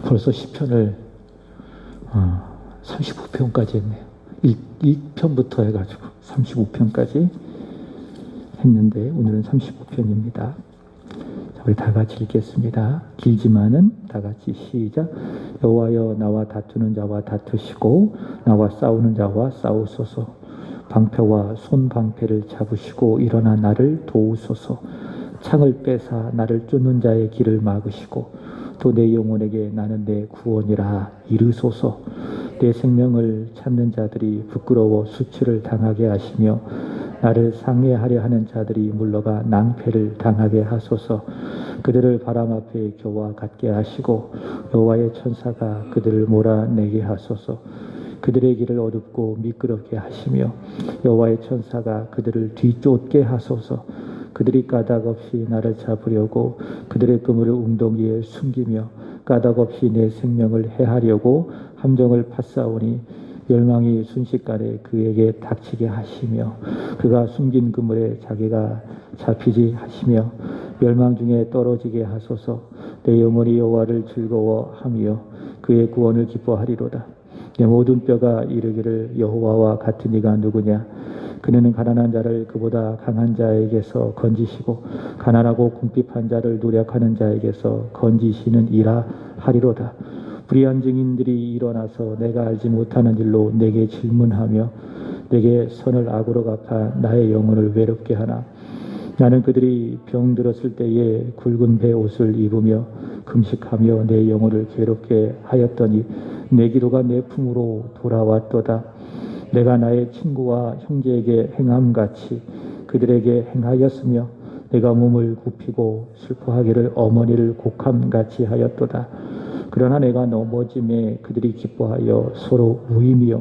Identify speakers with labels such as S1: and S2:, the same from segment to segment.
S1: 벌써 시편을 35편까지 했네요. 1편부터 해가지고 35편까지 했는데 오늘은 35편입니다. 우리 다 같이 읽겠습니다. 길지만은 다 같이 시작. 여호와여, 나와 다투는 자와 다투시고 나와 싸우는 자와 싸우소서. 방패와 손방패를 잡으시고 일어나 나를 도우소서. 창을 빼사 나를 쫓는 자의 길을 막으시고 또 내 영혼에게 나는 내 구원이라 이르소서. 내 생명을 찾는 자들이 부끄러워 수치를 당하게 하시며 나를 상해하려 하는 자들이 물러가 낭패를 당하게 하소서. 그들을 바람 앞에 겨와 같게 하시고 여호와의 천사가 그들을 몰아내게 하소서. 그들의 길을 어둡고 미끄럽게 하시며 여호와의 천사가 그들을 뒤쫓게 하소서. 그들이 까닭없이 나를 잡으려고 그들의 그물을 웅덩이에 숨기며 까닭없이 내 생명을 해하려고 함정을 파싸우니 멸망이 순식간에 그에게 닥치게 하시며 그가 숨긴 그물에 자기가 잡히지 하시며 멸망 중에 떨어지게 하소서. 내 영혼이 여호와를 즐거워하며 그의 구원을 기뻐하리로다. 내 모든 뼈가 이르기를 여호와와 같은 이가 누구냐. 그는 가난한 자를 그보다 강한 자에게서 건지시고 가난하고 궁핍한 자를 노력하는 자에게서 건지시는 이라 하리로다. 불의한 증인들이 일어나서 내가 알지 못하는 일로 내게 질문하며 내게 선을 악으로 갚아 나의 영혼을 외롭게 하나. 나는 그들이 병들었을 때에 굵은 배 옷을 입으며 금식하며 내 영혼을 괴롭게 하였더니 내 기도가 내 품으로 돌아왔도다. 내가 나의 친구와 형제에게 행함같이 그들에게 행하였으며 내가 몸을 굽히고 슬퍼하기를 어머니를 곡함같이 하였도다. 그러나 내가 넘어짐에 그들이 기뻐하여 서로 우이며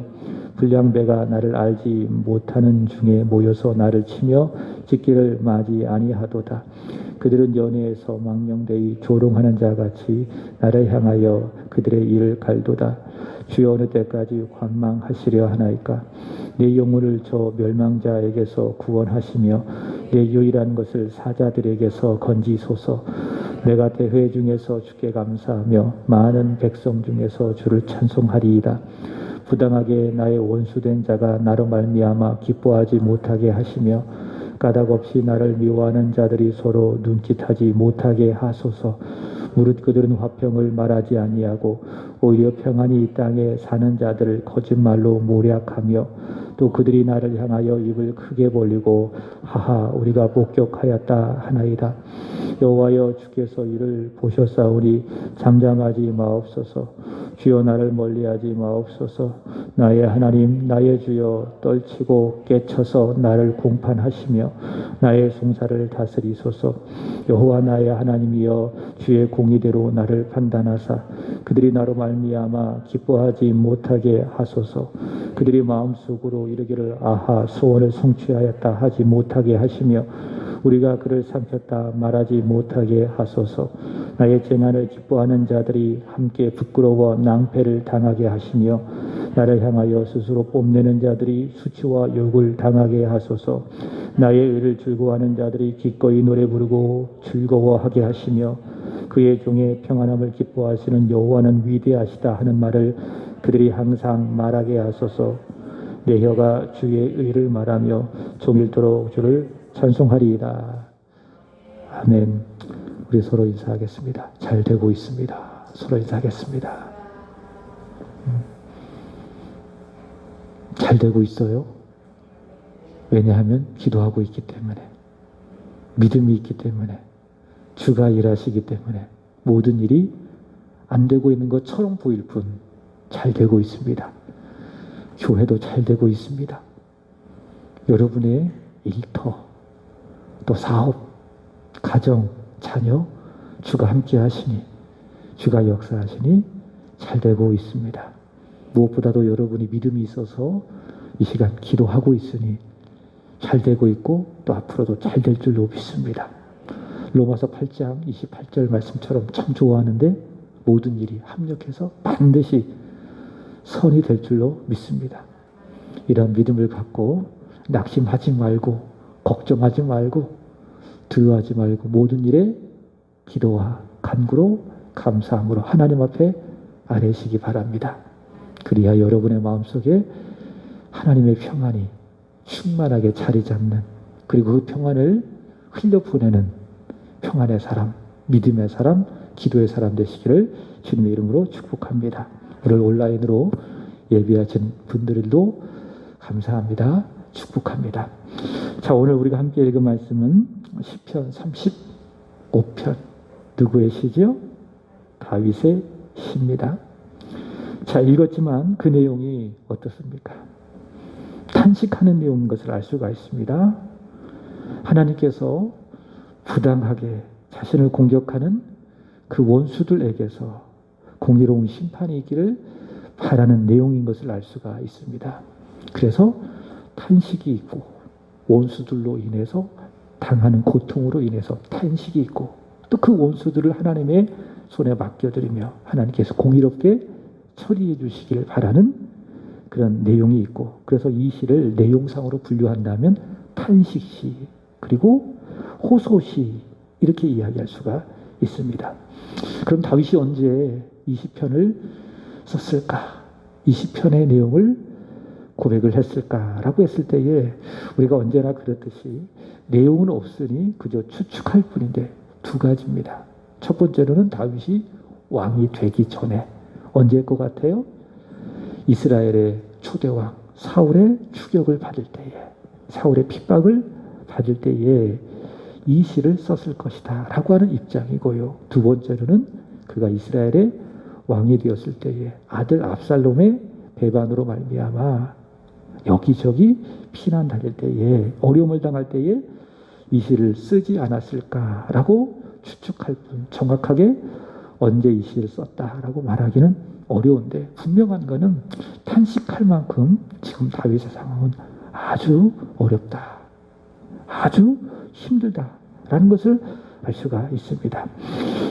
S1: 불량배가 나를 알지 못하는 중에 모여서 나를 치며 찢기를 맞이 아니하도다. 그들은 연회에서 망령되이 조롱하는 자같이 나를 향하여 그들의 일을 갈도다. 주여, 어느 때까지 관망하시려 하나이까. 내 영혼을 저 멸망자에게서 구원하시며 내 유일한 것을 사자들에게서 건지소서. 내가 대회 중에서 주께 감사하며 많은 백성 중에서 주를 찬송하리이다. 부당하게 나의 원수된 자가 나로 말미암아 기뻐하지 못하게 하시며 까닭없이 나를 미워하는 자들이 서로 눈짓하지 못하게 하소서. 무릇 그들은 화평을 말하지 아니하고 오히려 평안히 이 땅에 사는 자들을 거짓말로 모략하며 또 그들이 나를 향하여 입을 크게 벌리고 하하 우리가 목격하였다 하나이다. 여호와여, 주께서 이를 보셨사오니 잠잠하지 마옵소서. 주여, 나를 멀리하지 마옵소서. 나의 하나님 나의 주여, 떨치고 깨쳐서 나를 공판하시며 나의 송사를 다스리소서. 여호와 나의 하나님이여, 주의 공의대로 나를 판단하사 그들이 나로 말미암아 기뻐하지 못하게 하소서. 그들이 마음속으로 이르기를 아하 소원을 성취하였다 하지 못하게 하시며 우리가 그를 삼켰다 말하지 못하게 하소서. 나의 재난을 기뻐하는 자들이 함께 부끄러워 낭패를 당하게 하시며 나를 향하여 스스로 뽐내는 자들이 수치와 욕을 당하게 하소서. 나의 의를 즐거워하는 자들이 기꺼이 노래 부르고 즐거워하게 하시며 그의 종의 평안함을 기뻐하시는 여호와는 위대하시다 하는 말을 그들이 항상 말하게 하소서. 내 혀가 주의 의를 말하며 종일토록 주를 찬송하리이다. 아멘. 우리 서로 인사하겠습니다. 잘 되고 있습니다. 서로 인사하겠습니다. 잘 되고 있어요. 왜냐하면 기도하고 있기 때문에, 믿음이 있기 때문에, 주가 일하시기 때문에 모든 일이 안 되고 있는 것처럼 보일 뿐 잘 되고 있습니다. 교회도 잘 되고 있습니다. 여러분의 일터, 또 사업, 가정, 자녀, 주가 함께 하시니, 주가 역사하시니 잘 되고 있습니다. 무엇보다도 여러분이 믿음이 있어서 이 시간 기도하고 있으니 잘 되고 있고 또 앞으로도 잘 될 줄로 믿습니다. 로마서 8장 28절 말씀처럼 참 좋아하는데 모든 일이 합력해서 반드시 선이 될 줄로 믿습니다. 이런 믿음을 갖고 낙심하지 말고 걱정하지 말고 두려워하지 말고 모든 일에 기도와 간구로 감사함으로 하나님 앞에 아뢰시기 바랍니다. 그리야 여러분의 마음속에 하나님의 평안이 충만하게 자리 잡는, 그리고 그 평안을 흘려보내는 평안의 사람, 믿음의 사람, 기도의 사람 되시기를 주님의 이름으로 축복합니다. 오늘 온라인으로 예배하신 분들도 감사합니다. 축복합니다. 자, 오늘 우리가 함께 읽은 말씀은 시편 35편. 누구의 시죠? 다윗의 시입니다. 자, 읽었지만 그 내용이 어떻습니까? 탄식하는 내용인 것을 알 수가 있습니다. 하나님께서 부당하게 자신을 공격하는 그 원수들에게서 공의로운 심판이 있기를 바라는 내용인 것을 알 수가 있습니다. 그래서 탄식이 있고, 원수들로 인해서 당하는 고통으로 인해서 탄식이 있고, 또 그 원수들을 하나님의 손에 맡겨드리며 하나님께서 공의롭게 처리해 주시기를 바라는 그런 내용이 있고, 그래서 이 시를 내용상으로 분류한다면 탄식시, 그리고 호소시, 이렇게 이야기할 수가 있습니다. 그럼 다윗이 언제 이 시편을 썼을까? 이 시편의 내용을 고백을 했을까라고 했을 때에 우리가 언제나 그렇듯이 내용은 없으니 그저 추측할 뿐인데 두 가지입니다. 첫 번째로는 다윗이 왕이 되기 전에, 언제일 것 같아요? 이스라엘의 초대왕 사울의 추격을 받을 때에, 사울의 핍박을 받을 때에 이 시를 썼을 것이다 라고 하는 입장이고요. 두 번째로는 그가 이스라엘의 왕이 되었을 때에 아들 압살롬의 배반으로 말미암아 여기저기 피난 다닐 때에, 어려움을 당할 때에 이 시를 쓰지 않았을까라고 추측할 뿐, 정확하게 언제 이 시를 썼다라고 말하기는 어려운데, 분명한 것은 탄식할 만큼 지금 다윗의 상황은 아주 어렵다, 아주 힘들다라는 것을 알 수가 있습니다.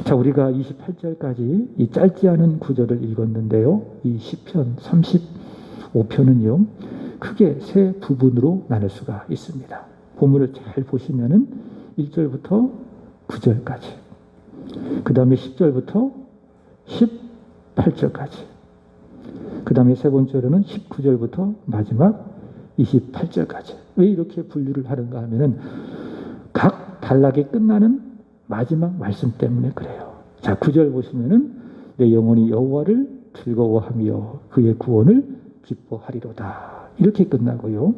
S1: 자, 우리가 28절까지 이 짧지 않은 구절을 읽었는데요. 이 시편 35편은요, 크게 세 부분으로 나눌 수가 있습니다. 본문을 잘 보시면은 1절부터 9절까지, 그 다음에 10절부터 18절까지, 그 다음에 세 번째로는 19절부터 마지막 28절까지. 왜 이렇게 분류를 하는가 하면은 각 단락이 끝나는 마지막 말씀 때문에 그래요. 자, 9절 보시면은 내 영혼이 여호와를 즐거워하며 그의 구원을 기뻐하리로다, 이렇게 끝나고요.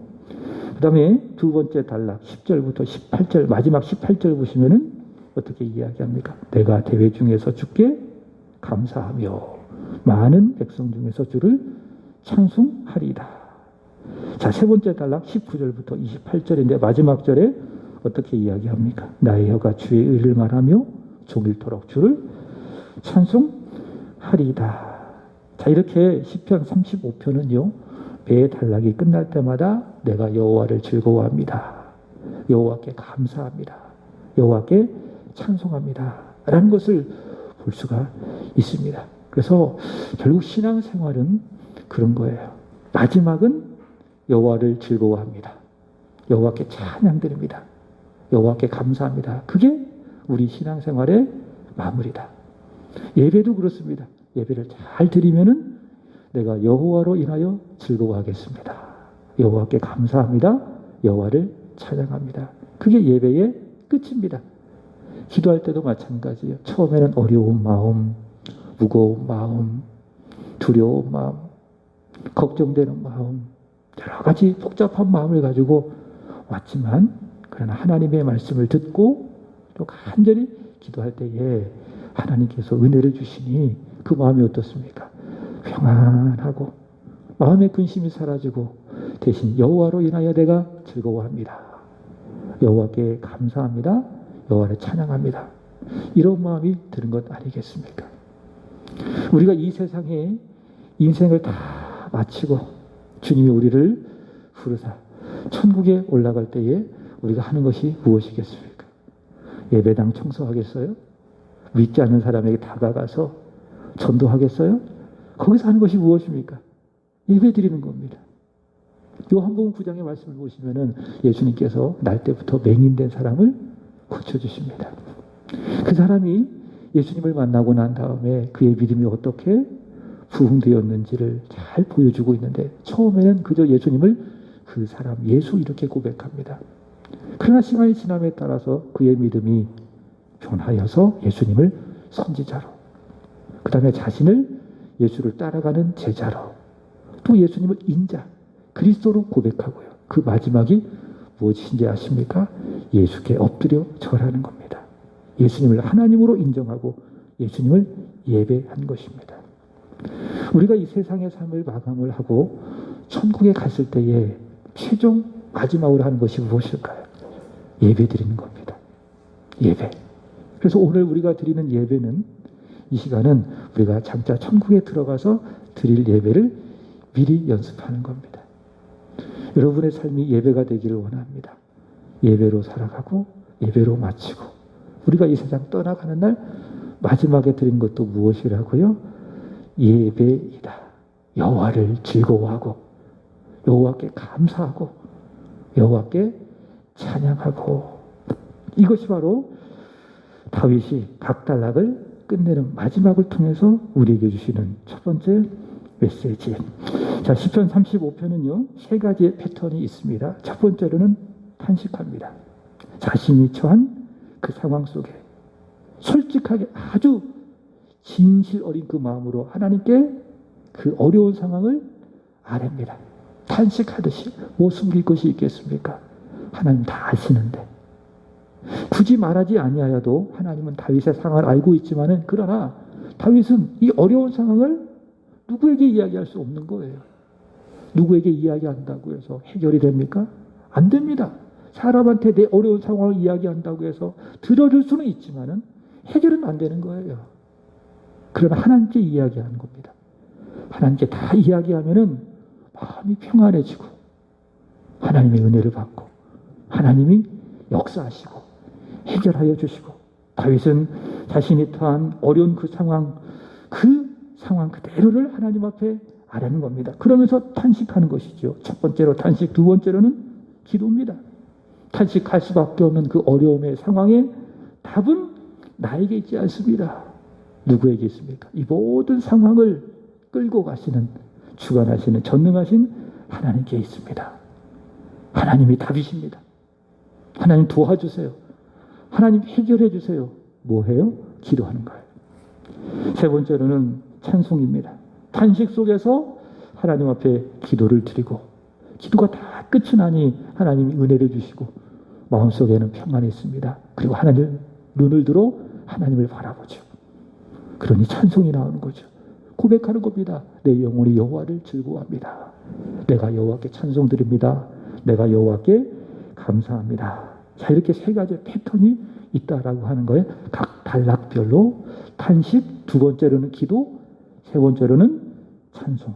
S1: 그 다음에 두 번째 단락 10절부터 18절, 마지막 18절 보시면은 어떻게 이야기합니까? 내가 대회 중에서 주께 감사하며 많은 백성 중에서 주를 찬송하리이다. 자, 세 번째 단락 19절부터 28절인데 마지막 절에 어떻게 이야기합니까? 나의 혀가 주의 의를 말하며 종일토록 주를 찬송하리이다. 자, 이렇게 시편 35편은요, 매 단락이 끝날 때마다 내가 여호와를 즐거워합니다, 여호와께 감사합니다, 여호와께 찬송합니다 라는 것을 볼 수가 있습니다. 그래서 결국 신앙생활은 그런 거예요. 마지막은 여호와를 즐거워합니다, 여호와께 찬양드립니다, 여호와께 감사합니다. 그게 우리 신앙생활의 마무리다. 예배도 그렇습니다. 예배를 잘 드리면은 내가 여호와로 인하여 즐거워하겠습니다, 여호와께 감사합니다, 여호와를 찬양합니다. 그게 예배의 끝입니다. 기도할 때도 마찬가지예요. 처음에는 어려운 마음, 무거운 마음, 두려운 마음, 걱정되는 마음, 여러 가지 복잡한 마음을 가지고 왔지만, 그러나 하나님의 말씀을 듣고 또 간절히 기도할 때에 하나님께서 은혜를 주시니 그 마음이 어떻습니까? 평안하고 마음의 근심이 사라지고 대신 여호와로 인하여 내가 즐거워합니다, 여호와께 감사합니다, 여호와를 찬양합니다, 이런 마음이 드는 것 아니겠습니까? 우리가 이 세상에 인생을 다 마치고 주님이 우리를 부르사 천국에 올라갈 때에 우리가 하는 것이 무엇이겠습니까? 예배당 청소하겠어요? 믿지 않는 사람에게 다가가서 전도하겠어요? 거기서 하는 것이 무엇입니까? 예배 드리는 겁니다. 요한복음 9장의 말씀을 보시면은 예수님께서 날 때부터 맹인된 사람을 고쳐주십니다. 그 사람이 예수님을 만나고 난 다음에 그의 믿음이 어떻게 부흥되었는지를 잘 보여주고 있는데 처음에는 그저 예수님을 그 사람 예수 이렇게 고백합니다. 그러나 시간이 지남에 따라서 그의 믿음이 변하여서 예수님을 선지자로, 그 다음에 자신을 예수를 따라가는 제자로, 또 예수님을 인자, 그리스도로 고백하고요. 그 마지막이 무엇인지 아십니까? 예수께 엎드려 절하는 겁니다. 예수님을 하나님으로 인정하고 예수님을 예배한 것입니다. 우리가 이 세상의 삶을 마감을 하고 천국에 갔을 때에 최종 마지막으로 하는 것이 무엇일까요? 예배 드리는 겁니다. 예배. 그래서 오늘 우리가 드리는 예배는, 이 시간은 우리가 장차 천국에 들어가서 드릴 예배를 미리 연습하는 겁니다. 여러분의 삶이 예배가 되기를 원합니다. 예배로 살아가고 예배로 마치고 우리가 이 세상 떠나가는 날 마지막에 드린 것도 무엇이라고요? 예배이다. 여호와를 즐거워하고 여호와께 감사하고 여호와께 찬양하고, 이것이 바로 다윗이 각달락을 끝내는 마지막을 통해서 우리에게 주시는 첫 번째 메시지. 자, 시편 35편은요, 세 가지의 패턴이 있습니다. 첫 번째로는 탄식합니다. 자신이 처한 그 상황 속에 솔직하게 아주 진실 어린 그 마음으로 하나님께 그 어려운 상황을 아뢰입니다. 탄식하듯이. 뭐 숨길 것이 있겠습니까? 하나님 다 아시는데. 굳이 말하지 아니하여도 하나님은 다윗의 상황을 알고 있지만은, 그러나 다윗은 이 어려운 상황을 누구에게 이야기할 수 없는 거예요. 누구에게 이야기한다고 해서 해결이 됩니까? 안 됩니다. 사람한테 내 어려운 상황을 이야기한다고 해서 들어줄 수는 있지만은 해결은 안 되는 거예요. 그러나 하나님께 이야기하는 겁니다. 하나님께 다 이야기하면은 마음이 평안해지고 하나님의 은혜를 받고 하나님이 역사하시고 해결하여 주시고, 다윗은 자신이 처한 어려운 그 상황 그대로를 하나님 앞에 아뢰는 겁니다. 그러면서 탄식하는 것이죠. 첫 번째로 탄식, 두 번째로는 기도입니다. 탄식할 수밖에 없는 그 어려움의 상황에 답은 나에게 있지 않습니다. 누구에게 있습니까? 이 모든 상황을 끌고 가시는, 주관하시는, 전능하신 하나님께 있습니다. 하나님이 답이십니다. 하나님 도와주세요. 하나님 해결해 주세요. 뭐 해요? 기도하는 거예요. 세 번째로는 찬송입니다. 탄식 속에서 하나님 앞에 기도를 드리고, 기도가 다 끝이 나니 하나님이 은혜를 주시고 마음속에는 평안이 있습니다. 그리고 하나님 눈을 들어 하나님을 바라보죠. 그러니 찬송이 나오는 거죠. 고백하는 겁니다. 내 영혼이 여호와를 즐거워합니다. 내가 여호와께 찬송 드립니다. 내가 여호와께 감사합니다. 자, 이렇게 세 가지 패턴이 있다라고 하는 거예요. 각 단락별로 탄식, 두 번째로는 기도, 세 번째로는 찬송,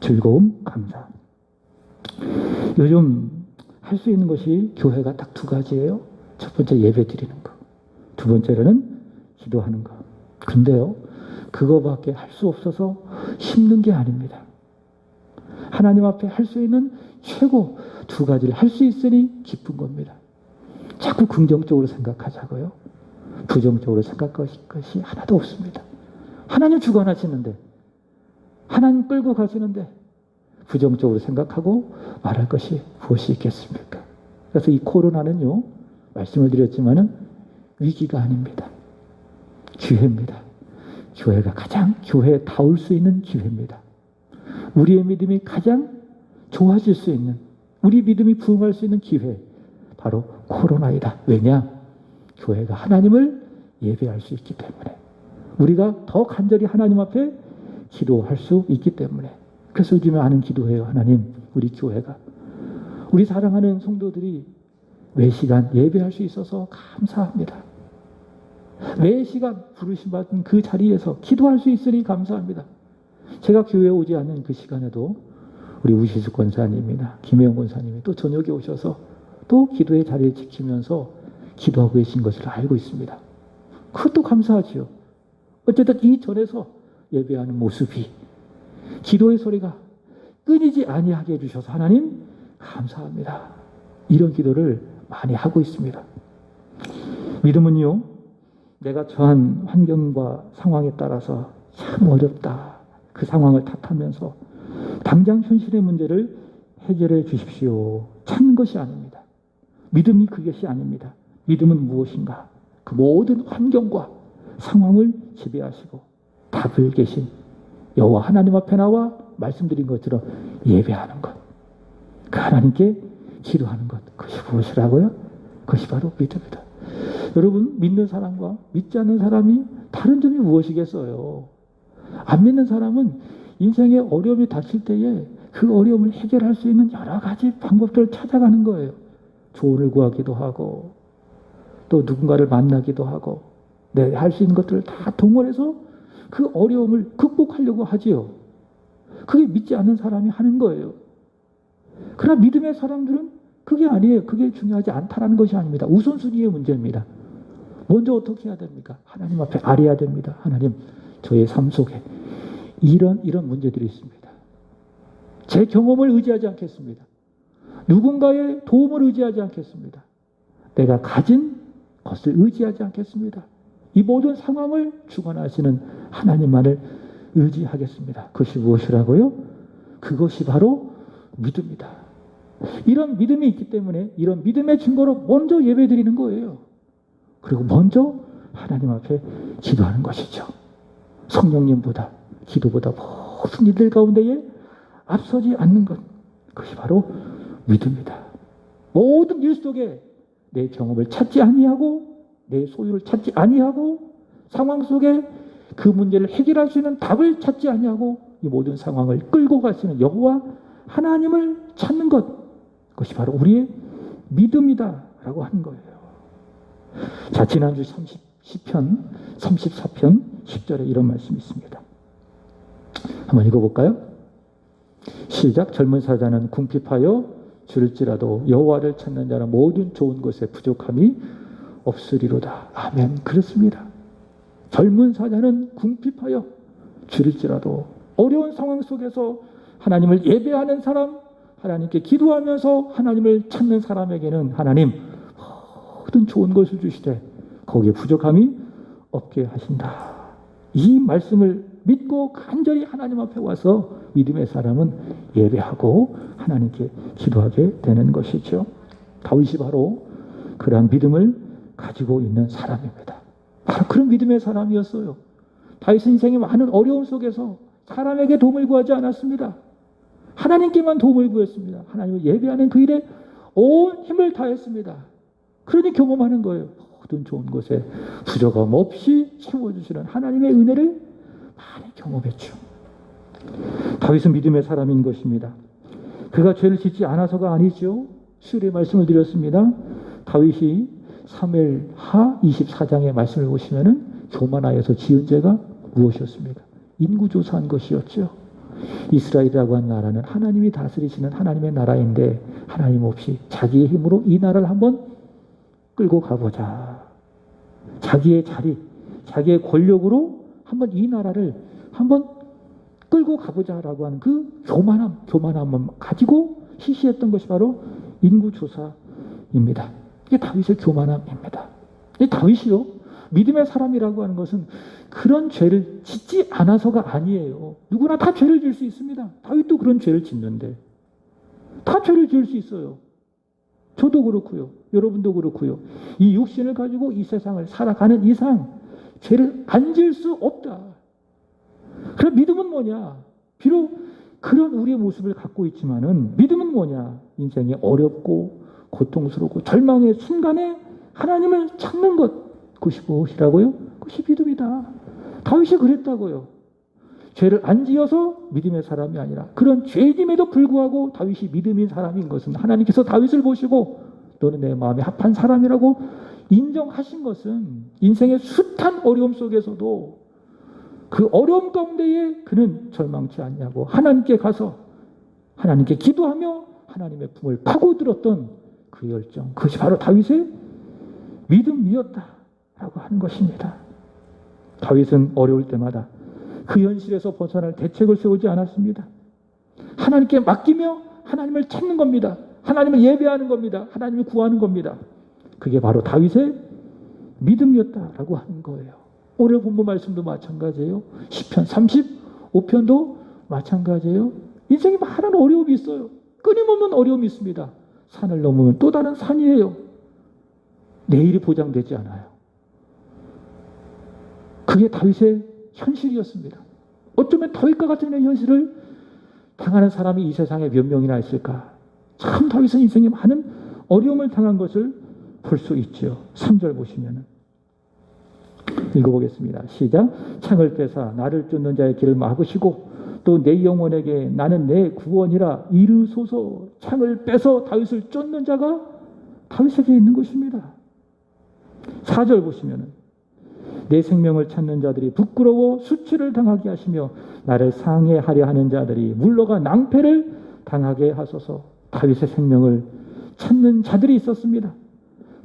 S1: 즐거움, 감사. 요즘 할 수 있는 것이 교회가 딱 두 가지예요. 첫 번째 예배 드리는 거, 두 번째로는 기도하는 거. 근데요, 그거밖에 할 수 없어서 힘든 게 아닙니다. 하나님 앞에 할 수 있는 최고 두 가지를 할 수 있으니 기쁜 겁니다. 자꾸 긍정적으로 생각하자고요. 부정적으로 생각할 것이 하나도 없습니다. 하나님 주관하시는데, 하나님 끌고 가시는데 부정적으로 생각하고 말할 것이 무엇이 있겠습니까? 그래서 이 코로나는요, 말씀을 드렸지만은 위기가 아닙니다. 기회입니다. 교회가 가장 교회다울 수 있는 기회입니다. 우리의 믿음이 가장 좋아질 수 있는, 우리 믿음이 부흥할 수 있는 기회, 바로 코로나이다. 왜냐? 교회가 하나님을 예배할 수 있기 때문에, 우리가 더 간절히 하나님 앞에 기도할 수 있기 때문에. 그래서 요즘에 하는 기도해요. 하나님, 우리 교회가, 우리 사랑하는 성도들이 매시간 예배할 수 있어서 감사합니다. 매시간 부르심받은 그 자리에서 기도할 수 있으니 감사합니다. 제가 교회에 오지 않는 그 시간에도 우리 우시숙 권사님이나 김혜영 권사님이 또 저녁에 오셔서 또 기도의 자리를 지키면서 기도하고 계신 것을 알고 있습니다. 그것도 감사하지요. 어쨌든 이 전에서 예배하는 모습이, 기도의 소리가 끊이지 아니하게 해주셔서 하나님 감사합니다. 이런 기도를 많이 하고 있습니다. 믿음은요, 내가 처한 환경과 상황에 따라서 참 어렵다, 그 상황을 탓하면서 당장 현실의 문제를 해결해 주십시오. 찾는 것이 아닙니다. 믿음이 그것이 아닙니다. 믿음은 무엇인가? 그 모든 환경과 상황을 지배하시고 답을 계신 여호와 하나님 앞에 나와 말씀드린 것처럼 예배하는 것, 그 하나님께 기도하는 것, 그것이 무엇이라고요? 그것이 바로 믿음이다. 여러분, 믿는 사람과 믿지 않는 사람이 다른 점이 무엇이겠어요? 안 믿는 사람은 인생에 어려움이 닥칠 때에 그 어려움을 해결할 수 있는 여러 가지 방법들을 찾아가는 거예요. 조언을 구하기도 하고 또 누군가를 만나기도 하고 할 수 있는 것들을 다 동원해서 그 어려움을 극복하려고 하지요. 그게 믿지 않는 사람이 하는 거예요. 그러나 믿음의 사람들은 그게 아니에요. 그게 중요하지 않다라는 것이 아닙니다. 우선순위의 문제입니다. 먼저 어떻게 해야 됩니까? 하나님 앞에 아뢰야 됩니다. 하나님, 저의 삶 속에 이런 문제들이 있습니다. 제 경험을 의지하지 않겠습니다. 누군가의 도움을 의지하지 않겠습니다. 내가 가진 것을 의지하지 않겠습니다. 이 모든 상황을 주관하시는 하나님만을 의지하겠습니다. 그것이 무엇이라고요? 그것이 바로 믿음이다. 이런 믿음이 있기 때문에 이런 믿음의 증거로 먼저 예배드리는 거예요. 그리고 먼저 하나님 앞에 기도하는 것이죠. 성령님보다 기도보다 모든 일들 가운데에 앞서지 않는 것, 그것이 바로 믿음이다. 모든 일 속에 내 경험을 찾지 아니하고 내 소유를 찾지 아니하고 상황 속에 그 문제를 해결할 수 있는 답을 찾지 아니하고 이 모든 상황을 끌고 가시는 여호와 하나님을 찾는 것, 그것이 바로 우리의 믿음이다라고 하는 거예요. 자, 지난주 시편 34편 10절에 이런 말씀이 있습니다. 한번 읽어볼까요? 시작. 젊은 사자는 궁핍하여 줄일지라도 여호와를 찾는 자는 모든 좋은 것에 부족함이 없으리로다. 아멘. 그렇습니다. 젊은 사자는 궁핍하여 줄일지라도 어려운 상황 속에서 하나님을 예배하는 사람, 하나님께 기도하면서 하나님을 찾는 사람에게는 하나님 모든 좋은 것을 주시되 거기에 부족함이 없게 하신다. 이 말씀을 믿고 간절히 하나님 앞에 와서 믿음의 사람은 예배하고 하나님께 기도하게 되는 것이죠. 다윗이 바로 그러한 믿음을 가지고 있는 사람입니다. 바로 그런 믿음의 사람이었어요. 다윗은 인생의 많은 어려움 속에서 사람에게 도움을 구하지 않았습니다. 하나님께만 도움을 구했습니다. 하나님을 예배하는 그 일에 온 힘을 다했습니다. 그러니 경험하는 거예요. 모든 좋은 것에 부족함 없이 채워주시는 하나님의 은혜를 많이 경험했죠. 다윗은 믿음의 사람인 것입니다. 그가 죄를 짓지 않아서가 아니죠. 수요일에 말씀을 드렸습니다. 다윗이 사무엘하 24장의 말씀을 보시면은 교만하여서 지은 죄가 무엇이었습니까? 인구조사한 것이었죠. 이스라엘이라고 한 나라는 하나님이 다스리시는 하나님의 나라인데 하나님 없이 자기의 힘으로 이 나라를 한번 끌고 가보자. 자기의 자리, 자기의 권력으로 한번 이 나라를 한번 끌고 가보자라고 하는 그 교만함만 가지고 시시했던 것이 바로 인구조사입니다. 이게 다윗의 교만함입니다. 이 다윗이요, 믿음의 사람이라고 하는 것은 그런 죄를 짓지 않아서가 아니에요. 누구나 다 죄를 지을 수 있습니다. 다윗도 그런 죄를 짓는데 다 죄를 지을 수 있어요. 저도 그렇고요. 여러분도 그렇고요. 이 육신을 가지고 이 세상을 살아가는 이상 죄를 안 지을 수 없다. 그럼 믿음은 뭐냐? 비록 그런 우리의 모습을 갖고 있지만은 믿음은 뭐냐? 인생이 어렵고 고통스럽고 절망의 순간에 하나님을 찾는 것, 그것이 무엇이라고요? 그것이 믿음이다. 다윗이 그랬다고요. 죄를 안 지어서 믿음의 사람이 아니라 그런 죄짐에도 불구하고 다윗이 믿음인 사람인 것은 하나님께서 다윗을 보시고 너는 내 마음에 합한 사람이라고 인정하신 것은 인생의 숱한 어려움 속에서도 그 어려움 가운데에 그는 절망치 않냐고 하나님께 가서 하나님께 기도하며 하나님의 품을 파고들었던 그 열정, 그것이 바로 다윗의 믿음이었다라고 하는 것입니다. 다윗은 어려울 때마다 그 현실에서 벗어날 대책을 세우지 않았습니다. 하나님께 맡기며 하나님을 찾는 겁니다. 하나님을 예배하는 겁니다. 하나님을 구하는 겁니다. 그게 바로 다윗의 믿음이었다라고 하는 거예요. 오늘 본문 말씀도 마찬가지예요. 시편 5편도 마찬가지예요. 인생에 많은 어려움이 있어요. 끊임없는 어려움이 있습니다. 산을 넘으면 또 다른 산이에요. 내일이 보장되지 않아요. 그게 다윗의 현실이었습니다. 어쩌면 다윗과 같은 현실을 당하는 사람이 이 세상에 몇 명이나 있을까? 참 다윗은 인생에 많은 어려움을 당한 것을 볼 수 있죠. 3절 보시면 읽어보겠습니다. 시작. 창을 빼사 나를 쫓는 자의 길을 막으시고 또 내 영혼에게 나는 내 구원이라 이르소서. 창을 빼서 다윗을 쫓는 자가 다윗에게 있는 것입니다. 4절 보시면 내 생명을 찾는 자들이 부끄러워 수치를 당하게 하시며 나를 상해하려 하는 자들이 물러가 낭패를 당하게 하소서. 다윗의 생명을 찾는 자들이 있었습니다.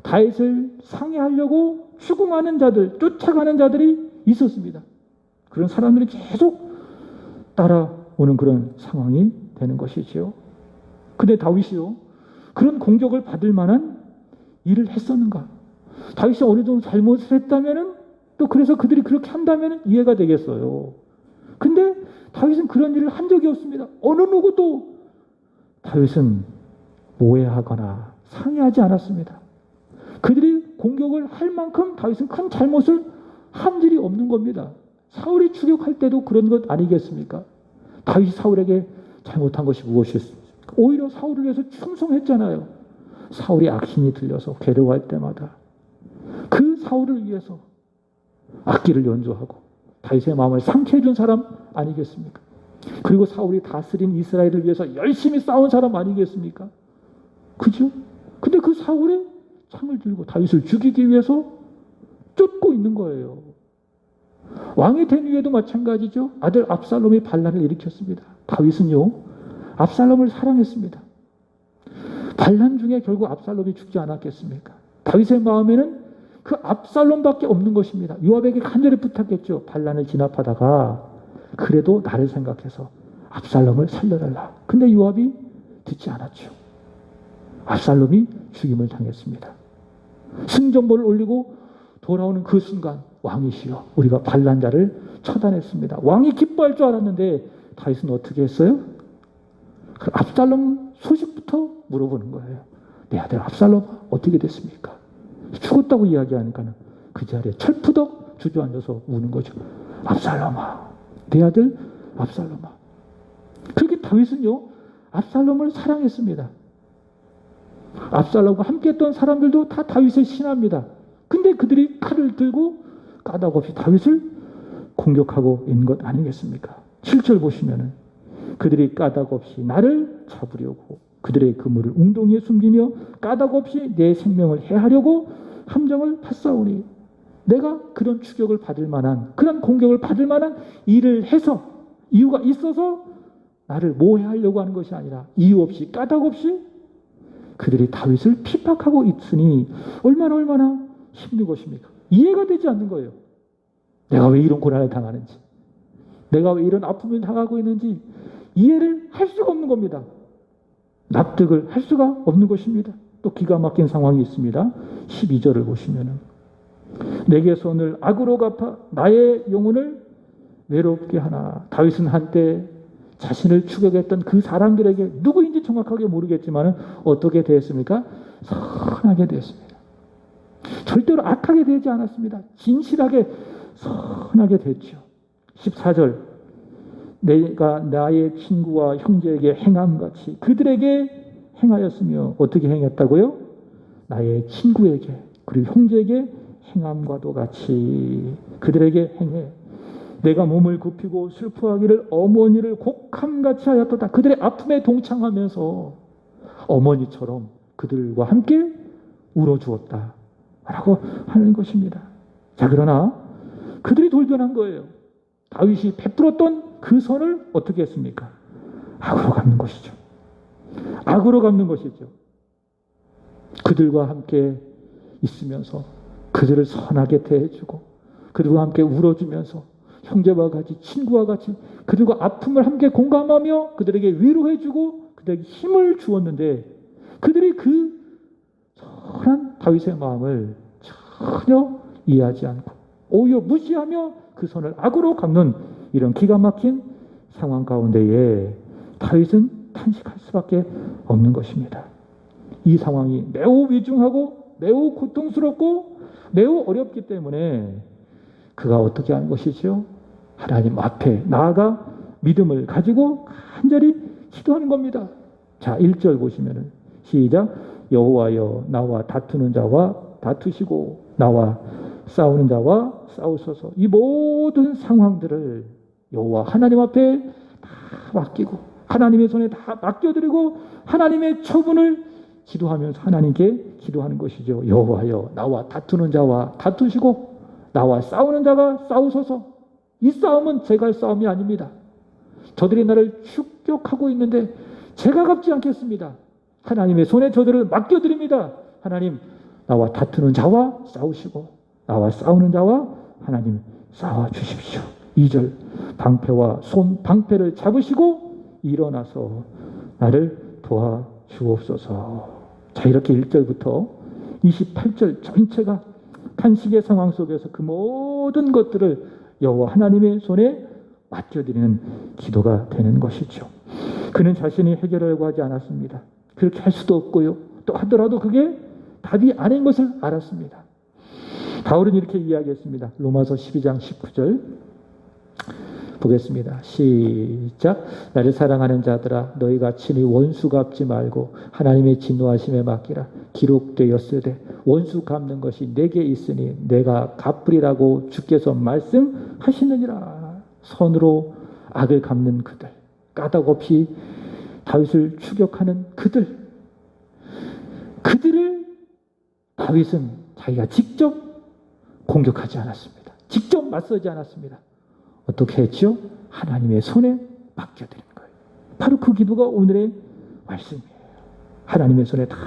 S1: 다윗을 상해하려고 추궁하는 자들, 쫓아가는 자들이 있었습니다. 그런 사람들이 계속 따라오는 그런 상황이 되는 것이지요. 근데 다윗이요, 그런 공격을 받을 만한 일을 했었는가? 다윗이 어느 정도 잘못을 했다면은 또 그래서 그들이 그렇게 한다면 이해가 되겠어요. 근데 다윗은 그런 일을 한 적이 없습니다. 어느 누구도 다윗은 모해하거나 상해하지 않았습니다. 그들이 공격을 할 만큼 다윗은 큰 잘못을 한 일이 없는 겁니다. 사울이 추격할 때도 그런 것 아니겠습니까? 다윗이 사울에게 잘못한 것이 무엇이었습니까? 오히려 사울을 위해서 충성했잖아요. 사울이 악신이 들려서 괴로워할 때마다 그 사울을 위해서 악기를 연주하고 다윗의 마음을 상쾌해 준 사람 아니겠습니까? 그리고 사울이 다스린 이스라엘을 위해서 열심히 싸운 사람 아니겠습니까? 그죠? 근데 그 사울이 창을 들고 다윗을 죽이기 위해서 쫓고 있는 거예요. 왕이 된 후에도 마찬가지죠. 아들 압살롬이 반란을 일으켰습니다. 다윗은요, 압살롬을 사랑했습니다. 반란 중에 결국 압살롬이 죽지 않았겠습니까? 다윗의 마음에는 그 압살롬밖에 없는 것입니다. 요압에게 간절히 부탁했죠. 반란을 진압하다가 그래도 나를 생각해서 압살롬을 살려달라. 근데 요압이 듣지 않았죠. 압살롬이 죽임을 당했습니다. 승전보를 올리고 돌아오는 그 순간 왕이시여 우리가 반란자를 처단했습니다. 왕이 기뻐할 줄 알았는데 다윗은 어떻게 했어요? 그 압살롬 소식부터 물어보는 거예요. 내 아들 압살롬 어떻게 됐습니까? 죽었다고 이야기하니까는 그 자리에 철푸덕 주저앉아서 우는 거죠. 압살롬아, 내 아들 압살롬아. 그렇게 다윗은요, 압살롬을 사랑했습니다. 압살롬과 함께했던 사람들도 다 다윗을 신합니다. 근데 그들이 칼을 들고 까닭없이 다윗을 공격하고 있는 것 아니겠습니까? 7절 보시면은 그들이 까닭없이 나를 잡으려고 그들의 그물을 웅덩이에 숨기며 까닭없이 내 생명을 해하려고 함정을 팠사오니 내가 그런 추격을 받을 만한 그런 공격을 받을 만한 일을 해서 이유가 있어서 나를 모해하려고 하는 것이 아니라 이유 없이 까닭없이 그들이 다윗을 핍박하고 있으니 얼마나 힘든 것입니까? 이해가 되지 않는 거예요. 내가 왜 이런 고난을 당하는지, 내가 왜 이런 아픔을 당하고 있는지 이해를 할 수가 없는 겁니다. 납득을 할 수가 없는 것입니다. 또 기가 막힌 상황이 있습니다. 12절을 보시면은 내게 손을 악으로 갚아 나의 영혼을 외롭게 하나. 다윗은 한때 자신을 추격했던 그 사람들에게 누구인지 정확하게 모르겠지만 어떻게 되었습니까? 선하게 되었습니다. 절대로 악하게 되지 않았습니다. 진실하게 선하게 됐죠. 14절 내가 나의 친구와 형제에게 행함같이 그들에게 행하였으며 어떻게 행했다고요? 나의 친구에게 그리고 형제에게 행함과도 같이 그들에게 행해 내가 몸을 굽히고 슬퍼하기를 어머니를 곡함같이 하였도다. 그들의 아픔에 동참하면서 어머니처럼 그들과 함께 울어주었다 라고 하는 것입니다. 자, 그러나 그들이 돌변한 거예요. 다윗이 베풀었던 그 선을 어떻게 했습니까? 악으로 갚는 것이죠. 악으로 갚는 것이죠. 그들과 함께 있으면서 그들을 선하게 대해주고 그들과 함께 울어주면서 형제와 같이 친구와 같이 그들과 아픔을 함께 공감하며 그들에게 위로해주고 그들에게 힘을 주었는데 그들이 그 선한 다윗의 마음을 전혀 이해하지 않고 오히려 무시하며 그 선을 악으로 갚는 이런 기가 막힌 상황 가운데에 다윗은 탄식할 수밖에 없는 것입니다. 이 상황이 매우 위중하고 매우 고통스럽고 매우 어렵기 때문에 그가 어떻게 하는 것이죠? 하나님 앞에 나아가 믿음을 가지고 간절히 기도하는 겁니다. 자, 1절 보시면은 시작. 여호와여 나와 다투는 자와 다투시고 나와 싸우는 자와 싸우소서. 이 모든 상황들을 여호와 하나님 앞에 다 맡기고 하나님의 손에 다 맡겨드리고 하나님의 처분을 기도하면서 하나님께 기도하는 것이죠. 여호와여 나와 다투는 자와 다투시고 나와 싸우는 자가 싸우소서. 이 싸움은 제가 할 싸움이 아닙니다. 저들이 나를 축격하고 있는데 제가 갚지 않겠습니다. 하나님의 손에 저들을 맡겨드립니다. 하나님 나와 다투는 자와 싸우시고 나와 싸우는 자와 하나님 싸워주십시오. 2절 방패와 방패를 잡으시고 일어나서 나를 도와주옵소서. 자, 이렇게 1절부터 28절 전체가 탄식의 상황 속에서 그 모든 것들을 여호와 하나님의 손에 맡겨드리는 기도가 되는 것이죠. 그는 자신이 해결하려고 하지 않았습니다. 그렇게 할 수도 없고요. 또 하더라도 그게 답이 아닌 것을 알았습니다. 바울은 이렇게 이야기했습니다. 로마서 12장 19절 보겠습니다. 시작. 나를 사랑하는 자들아 너희가 친히 원수 갚지 말고 하나님의 진노하심에 맡기라. 기록되었으되 원수 갚는 것이 내게 있으니 내가 갚으리라고 주께서 말씀하시느니라. 선으로 악을 갚는 그들, 까닭 없이 다윗을 추격하는 그들을 다윗은 자기가 직접 공격하지 않았습니다. 직접 맞서지 않았습니다. 어떻게 했죠? 하나님의 손에 맡겨드린 거예요. 바로 그 기도가 오늘의 말씀이에요. 하나님의 손에 다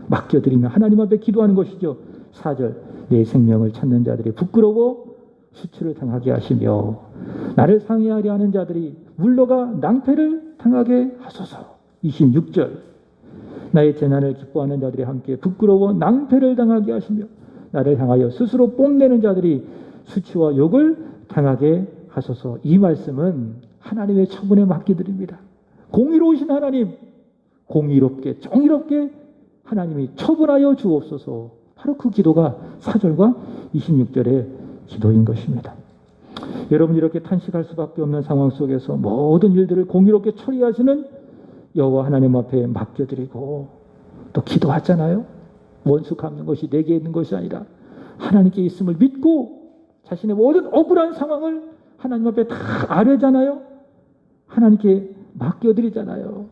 S1: 맡겨드리면 하나님 앞에 기도하는 것이죠. 4절 내 생명을 찾는 자들이 부끄러워 수치를 당하게 하시며 나를 상해하려 하는 자들이 물러가 낭패를 당하게 하소서. 26절 나의 재난을 기뻐하는 자들이 함께 부끄러워 낭패를 당하게 하시며 나를 향하여 스스로 뽐내는 자들이 수치와 욕을 당하게 하소서. 이 말씀은 하나님의 처분에 맡겨드립니다. 공의로우신 하나님, 공의롭게 정의롭게 하나님이 처분하여 주옵소서. 바로 그 기도가 4절과 26절의 기도인 것입니다. 여러분 이렇게 탄식할 수밖에 없는 상황 속에서 모든 일들을 공의롭게 처리하시는 여호와 하나님 앞에 맡겨드리고 또 기도하잖아요. 원수 갚는 것이 내게 있는 것이 아니라 하나님께 있음을 믿고 자신의 모든 억울한 상황을 하나님 앞에 다 아뢰잖아요. 하나님께 맡겨드리잖아요.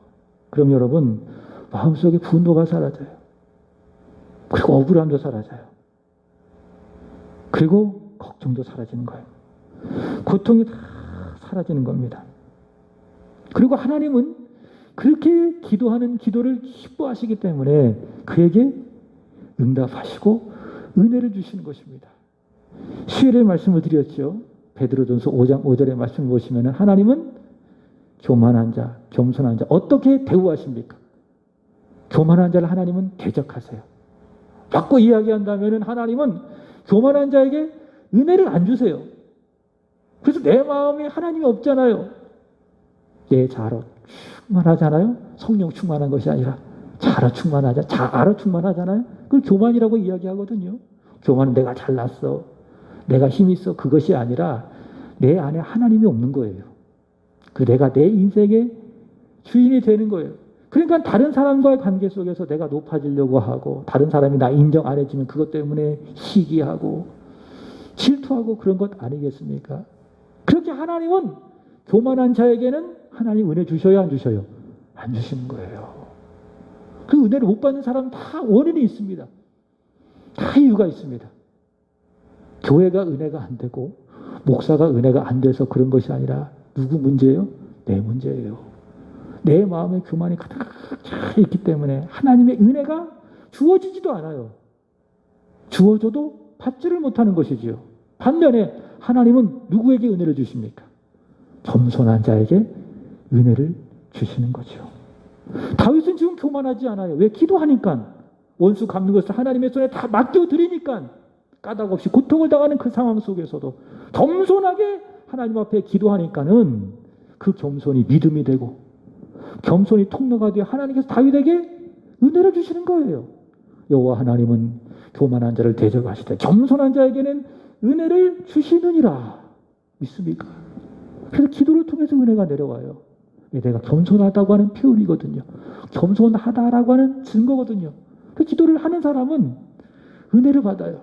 S1: 그럼 여러분 마음속에 분노가 사라져요. 그리고 억울함도 사라져요. 그리고 걱정도 사라지는 거예요. 고통이 다 사라지는 겁니다. 그리고 하나님은 그렇게 기도하는 기도를 기뻐하시기 때문에 그에게 응답하시고 은혜를 주시는 것입니다. 수요일에 말씀을 드렸죠. 베드로전서 5장 5절의 말씀을 보시면 하나님은 교만한 자, 겸손한 자 어떻게 대우하십니까? 교만한 자를 하나님은 대적하세요. 바꿔 이야기한다면 하나님은 교만한 자에게 은혜를 안 주세요. 그래서 내 마음에 하나님이 없잖아요. 내 자아로 충만하잖아요. 성령 충만한 것이 아니라 자아로 충만하자, 자아로 충만하잖아요. 그걸 교만이라고 이야기하거든요. 교만은 내가 잘났어, 내가 힘 있어, 그것이 아니라 내 안에 하나님이 없는 거예요. 그 내가 내 인생의 주인이 되는 거예요. 그러니까 다른 사람과의 관계 속에서 내가 높아지려고 하고 다른 사람이 나 인정 안 해주면 그것 때문에 시기하고 질투하고 그런 것 아니겠습니까? 그렇게 하나님은 교만한 자에게는 하나님 은혜 주셔야 안 주셔요? 안 주시는 거예요. 그 은혜를 못 받는 사람은 다 원인이 있습니다. 다 이유가 있습니다. 교회가 은혜가 안 되고 목사가 은혜가 안 돼서 그런 것이 아니라 누구 문제예요? 내 문제예요. 내 마음에 교만이 가득 차 있기 때문에 하나님의 은혜가 주어지지도 않아요. 주어져도 받지를 못하는 것이지요. 반면에 하나님은 누구에게 은혜를 주십니까? 겸손한 자에게 은혜를 주시는 거죠. 다윗은 지금 교만하지 않아요. 왜? 기도하니까. 원수 갚는 것을 하나님의 손에 다 맡겨드리니까 까닭 없이 고통을 당하는 그 상황 속에서도 겸손하게 하나님 앞에 기도하니까는 그 겸손이 믿음이 되고 겸손이 통로가 되어 하나님께서 다윗에게 은혜를 주시는 거예요. 여호와 하나님은 교만한 자를 대적하시되 겸손한 자에게는 은혜를 주시느니라. 믿습니까? 그래서 기도를 통해서 은혜가 내려와요. 내가 겸손하다고 하는 표현이거든요. 겸손하다라고 하는 증거거든요. 그 기도를 하는 사람은 은혜를 받아요.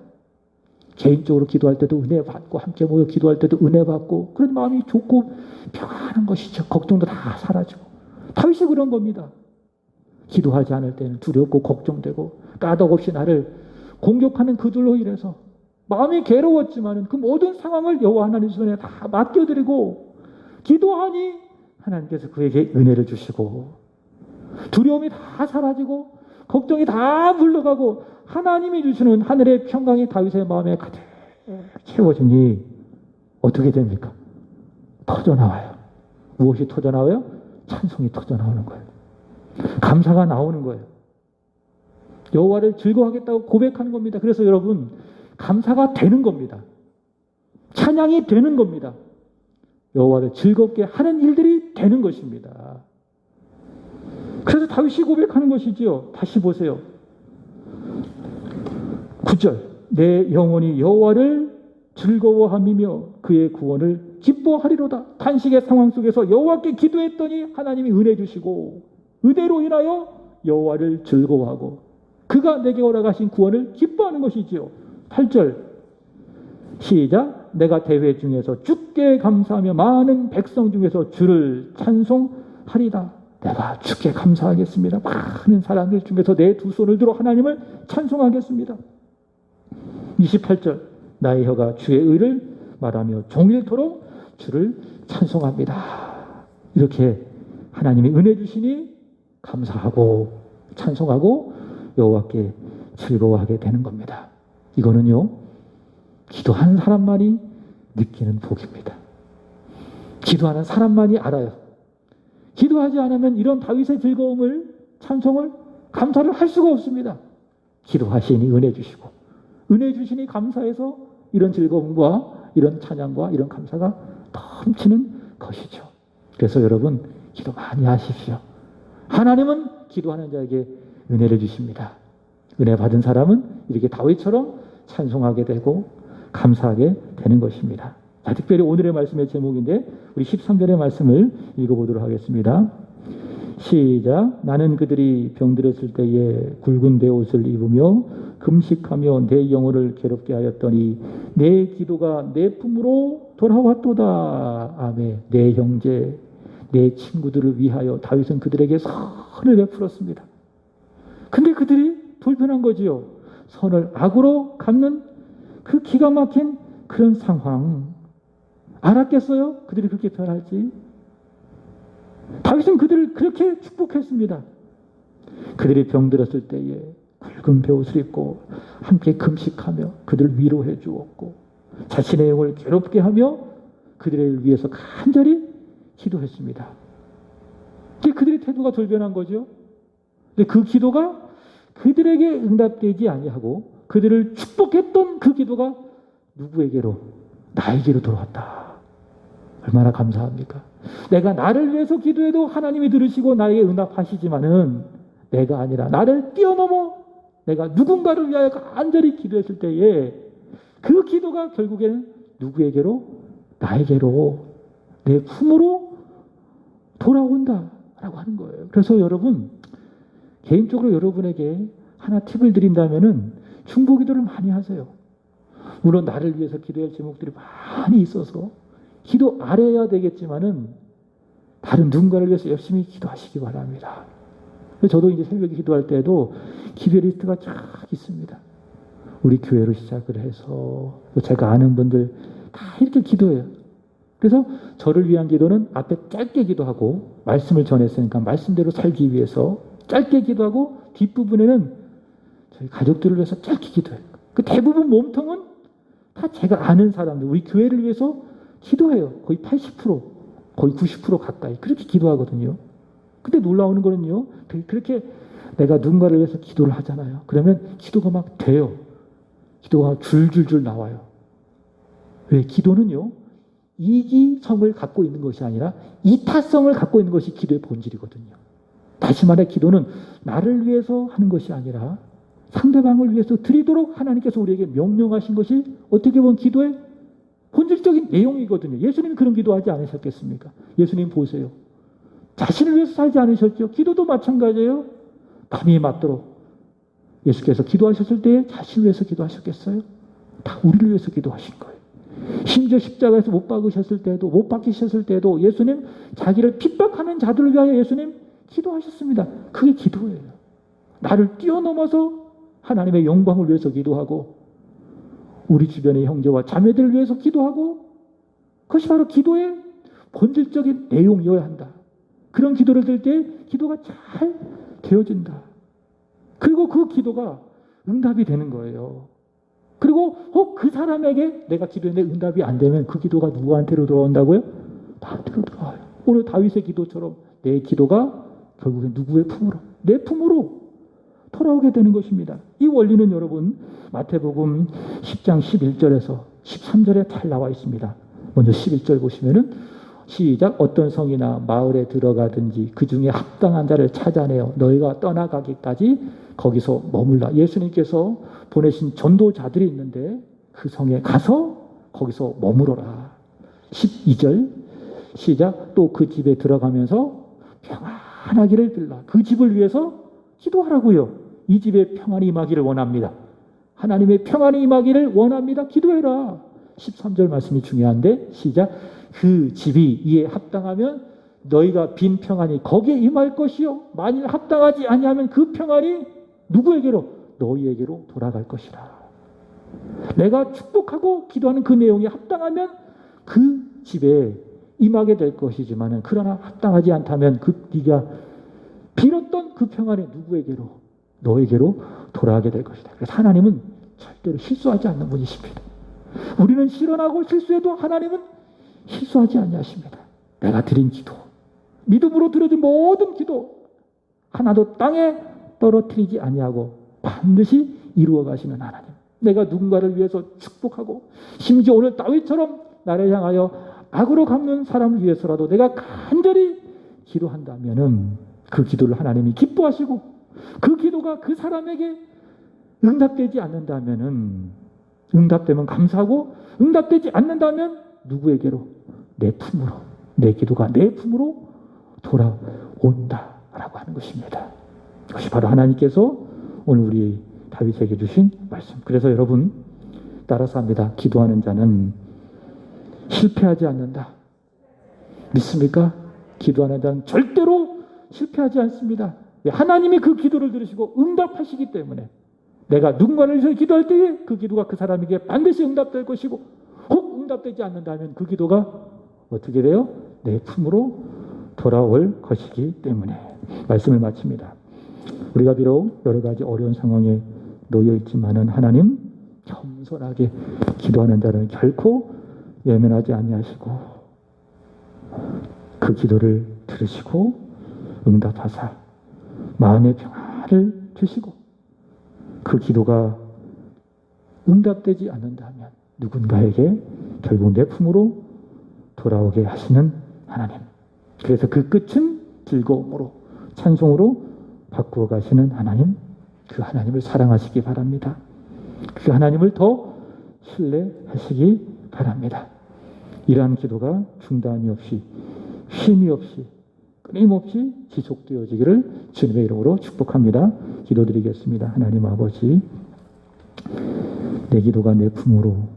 S1: 개인적으로 기도할 때도 은혜 받고 함께 모여 기도할 때도 은혜 받고 그런 마음이 좋고 평안한 것이죠. 걱정도 다 사라지고. 다윗이 그런 겁니다. 기도하지 않을 때는 두렵고 걱정되고 까닭없이 나를 공격하는 그들로 인해서 마음이 괴로웠지만은 그 모든 상황을 여호와 하나님 손에 다 맡겨드리고 기도하니 하나님께서 그에게 은혜를 주시고 두려움이 다 사라지고 걱정이 다 물러가고 하나님이 주시는 하늘의 평강이 다윗의 마음에 가득 채워지니 어떻게 됩니까? 터져나와요. 무엇이 터져나와요? 찬송이 터져나오는 거예요. 감사가 나오는 거예요. 여호와를 즐거워하겠다고 고백하는 겁니다. 그래서 여러분 감사가 되는 겁니다. 찬양이 되는 겁니다. 여호와를 즐겁게 하는 일들이 되는 것입니다. 그래서 다윗이 고백하는 것이지요. 다시 보세요. 9절 내 영혼이 여호와를 즐거워함이며 그의 구원을 기뻐하리로다. 탄식의 상황 속에서 여호와께 기도했더니 하나님이 은혜 주시고 은혜로 인하여 여호와를 즐거워하고 그가 내게 허락하신 구원을 기뻐하는 것이지요. 8절 시작 내가 대회 중에서 주께 감사하며 많은 백성 중에서 주를 찬송하리다. 내가 주께 감사하겠습니다. 많은 사람들 중에서 내 두 손을 들어 하나님을 찬송하겠습니다. 28절 나의 혀가 주의 의를 말하며 종일토록 주를 찬송합니다. 이렇게 하나님이 은혜 주시니 감사하고 찬송하고 여호와께 즐거워하게 되는 겁니다. 이거는요 기도하는 사람만이 느끼는 복입니다. 기도하는 사람만이 알아요. 기도하지 않으면 이런 다윗의 즐거움을 찬송을 감사를 할 수가 없습니다. 기도하시니 은혜 주시고 은혜 주시니 감사해서 이런 즐거움과 이런 찬양과 이런 감사가 넘치는 것이죠. 그래서 여러분 기도 많이 하십시오. 하나님은 기도하는 자에게 은혜를 주십니다. 은혜 받은 사람은 이렇게 다윗처럼 찬송하게 되고 감사하게 되는 것입니다. 자, 특별히 오늘의 말씀의 제목인데 우리 13절의 말씀을 읽어보도록 하겠습니다. 시작 나는 그들이 병들었을 때에 굵은 베옷을 입으며 금식하며 내 영혼을 괴롭게 하였더니 내 기도가 내 품으로 돌아왔도다. 아멘. 내 형제 내 친구들을 위하여 다윗은 그들에게 선을 베풀었습니다. 근데 그들이 돌변한 거지요. 선을 악으로 갚는 그 기가 막힌 그런 상황 알았겠어요? 그들이 그렇게 변할지. 다윗은 그들을 그렇게 축복했습니다. 그들이 병들었을 때에 굵은 베옷을 입고 함께 금식하며 그들을 위로해 주었고 자신의 영을 괴롭게 하며 그들을 위해서 간절히 기도했습니다. 그들의 태도가 돌변한 거죠. 근데 그 기도가 그들에게 응답되지 아니하고 그들을 축복했던 그 기도가 누구에게로? 나에게로 돌아왔다. 얼마나 감사합니까? 내가 나를 위해서 기도해도 하나님이 들으시고 나에게 응답하시지만은 내가 아니라 나를 뛰어넘어 내가 누군가를 위하여 간절히 기도했을 때에 그 기도가 결국에는 누구에게로? 나에게로 내 품으로 돌아온다라고 하는 거예요. 그래서 여러분 개인적으로 여러분에게 하나 팁을 드린다면은 중보기도를 많이 하세요. 물론 나를 위해서 기도할 제목들이 많이 있어서 기도 안 해야 되겠지만은 다른 누군가를 위해서 열심히 기도하시기 바랍니다. 저도 이제 새벽에 기도할 때도 기도 리스트가 쫙 있습니다. 우리 교회로 시작을 해서 제가 아는 분들 다 이렇게 기도해요. 그래서 저를 위한 기도는 앞에 짧게 기도하고 말씀을 전했으니까 말씀대로 살기 위해서 짧게 기도하고 뒷부분에는 저희 가족들을 위해서 짧게 기도해요. 그 대부분 몸통은 다 제가 아는 사람들, 우리 교회를 위해서 기도해요. 거의 80%, 거의 90% 가까이 그렇게 기도하거든요. 근데 놀라운 거는요. 그렇게 내가 누군가를 위해서 기도를 하잖아요. 그러면 기도가 막 돼요. 기도가 줄줄줄 나와요. 왜? 기도는요. 이기성을 갖고 있는 것이 아니라 이타성을 갖고 있는 것이 기도의 본질이거든요. 다시 말해 기도는 나를 위해서 하는 것이 아니라 상대방을 위해서 드리도록 하나님께서 우리에게 명령하신 것이 어떻게 보면 기도의 본질적인 내용이거든요. 예수님이 그런 기도하지 않으셨겠습니까? 예수님 보세요. 자신을 위해서 살지 않으셨죠? 기도도 마찬가지예요. 밤이 맞도록 예수께서 기도하셨을 때 자신을 위해서 기도하셨겠어요? 다 우리를 위해서 기도하신 거예요. 심지어 십자가에서 못 박으셨을 때도, 못 박히셨을 때도 예수님 자기를 핍박하는 자들을 위하여 예수님 기도하셨습니다. 그게 기도예요. 나를 뛰어넘어서 하나님의 영광을 위해서 기도하고 우리 주변의 형제와 자매들을 위해서 기도하고 그것이 바로 기도의 본질적인 내용이어야 한다. 그런 기도를 들 때 기도가 잘 되어진다. 그리고 그 기도가 응답이 되는 거예요. 그리고 그 사람에게 내가 기도했는데 응답이 안 되면 그 기도가 누구한테로 돌아온다고요? 나한테로 돌아와요. 오늘 다윗의 기도처럼 내 기도가 결국엔 누구의 품으로? 내 품으로 돌아오게 되는 것입니다. 이 원리는 여러분 마태복음 10장 11절에서 13절에 잘 나와 있습니다. 먼저 11절 보시면은 시작. 어떤 성이나 마을에 들어가든지 그 중에 합당한 자를 찾아내어 너희가 떠나가기까지 거기서 머물라. 예수님께서 보내신 전도자들이 있는데 그 성에 가서 거기서 머무러라. 12절 시작. 또 그 집에 들어가면서 평안하기를 빌라. 그 집을 위해서 기도하라고요. 이 집에 평안이 임하기를 원합니다. 하나님의 평안이 임하기를 원합니다. 기도해라. 13절 말씀이 중요한데 시작. 그 집이 이에 합당하면 너희가 빈 평안이 거기에 임할 것이요 만일 합당하지 아니하면 그 평안이 누구에게로? 너희에게로 돌아갈 것이라. 내가 축복하고 기도하는 그 내용이 합당하면 그 집에 임하게 될 것이지만 그러나 합당하지 않다면 그 네가 빌었던 그 평안이 누구에게로? 너에게로 돌아가게 될 것이다. 그래서 하나님은 절대로 실수하지 않는 분이십니다. 우리는 실언하고 실수해도 하나님은 실수하지 아니하십니다. 내가 드린 기도, 믿음으로 드려진 모든 기도 하나도 땅에 떨어뜨리지 아니하고 반드시 이루어 가시는 하나님. 내가 누군가를 위해서 축복하고 심지어 오늘 다윗처럼 나를 향하여 악으로 갚는 사람을 위해서라도 내가 간절히 기도한다면은 그 기도를 하나님이 기뻐하시고 그 기도가 그 사람에게 응답되지 않는다면은 응답되면 감사하고 응답되지 않는다면 누구에게로? 내 품으로. 내 기도가 내 품으로 돌아온다라고 하는 것입니다. 그것이 바로 하나님께서 오늘 우리 다윗에게 주신 말씀. 그래서 여러분 따라서 합니다. 기도하는 자는 실패하지 않는다. 믿습니까? 기도하는 자는 절대로 실패하지 않습니다. 하나님이 그 기도를 들으시고 응답하시기 때문에 내가 누군가를 위해서 기도할 때에 그 기도가 그 사람에게 반드시 응답될 것이고 혹 응답되지 않는다면 그 기도가 어떻게 돼요? 내 품으로 돌아올 것이기 때문에 말씀을 마칩니다. 우리가 비록 여러 가지 어려운 상황에 놓여 있지만은 하나님 겸손하게 기도하는 자는 결코 외면하지 아니하시고 그 기도를 들으시고 응답하사 마음의 평안을 주시고 그 기도가 응답되지 않는다면 누군가에게 결국 내 품으로 돌아오게 하시는 하나님. 그래서 그 끝은 즐거움으로 찬송으로 바꾸어 가시는 하나님. 그 하나님을 사랑하시기 바랍니다. 그 하나님을 더 신뢰하시기 바랍니다. 이러한 기도가 중단이 없이 쉼이 없이 끊임없이 지속되어지기를 주님의 이름으로 축복합니다. 기도드리겠습니다. 하나님 아버지, 내 기도가 내 품으로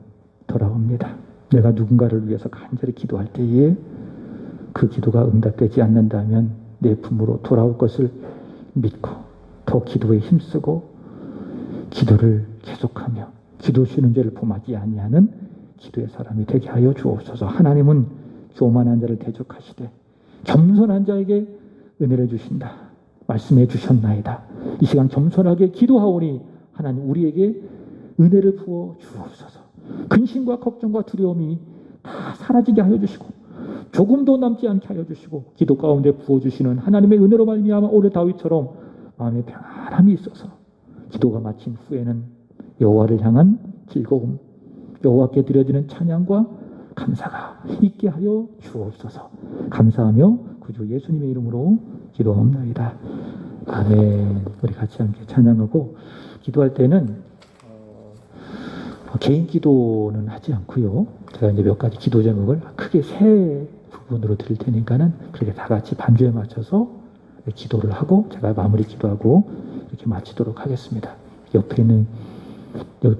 S1: 돌아옵니다. 내가 누군가를 위해서 간절히 기도할 때에 그 기도가 응답되지 않는다면 내 품으로 돌아올 것을 믿고 더 기도에 힘쓰고 기도를 계속하며 기도 쉬는 죄를 범하지 아니하는 기도의 사람이 되게 하여 주옵소서. 하나님은 교만한 자를 대적하시되 겸손한 자에게 은혜를 주신다 말씀해 주셨나이다. 이 시간 겸손하게 기도하오니 하나님 우리에게 은혜를 부어 주옵소서. 근심과 걱정과 두려움이 다 사라지게 하여 주시고 조금도 남지 않게 하여 주시고 기도 가운데 부어주시는 하나님의 은혜로 말미암아 오늘 다윗처럼 마음에 평안함이 있어서 기도가 마친 후에는 여호와를 향한 즐거움, 여호와께 드려지는 찬양과 감사가 있게 하여 주옵소서. 감사하며 구주 예수님의 이름으로 기도하옵나이다. 아멘. 우리 같이 함께 찬양하고 기도할 때는 개인 기도는 하지 않고요. 제가 이제 몇 가지 기도 제목을 크게 세 부분으로 드릴 테니까는 그렇게 다 같이 반주에 맞춰서 기도를 하고 제가 마무리 기도하고 이렇게 마치도록 하겠습니다. 옆에 있는 여기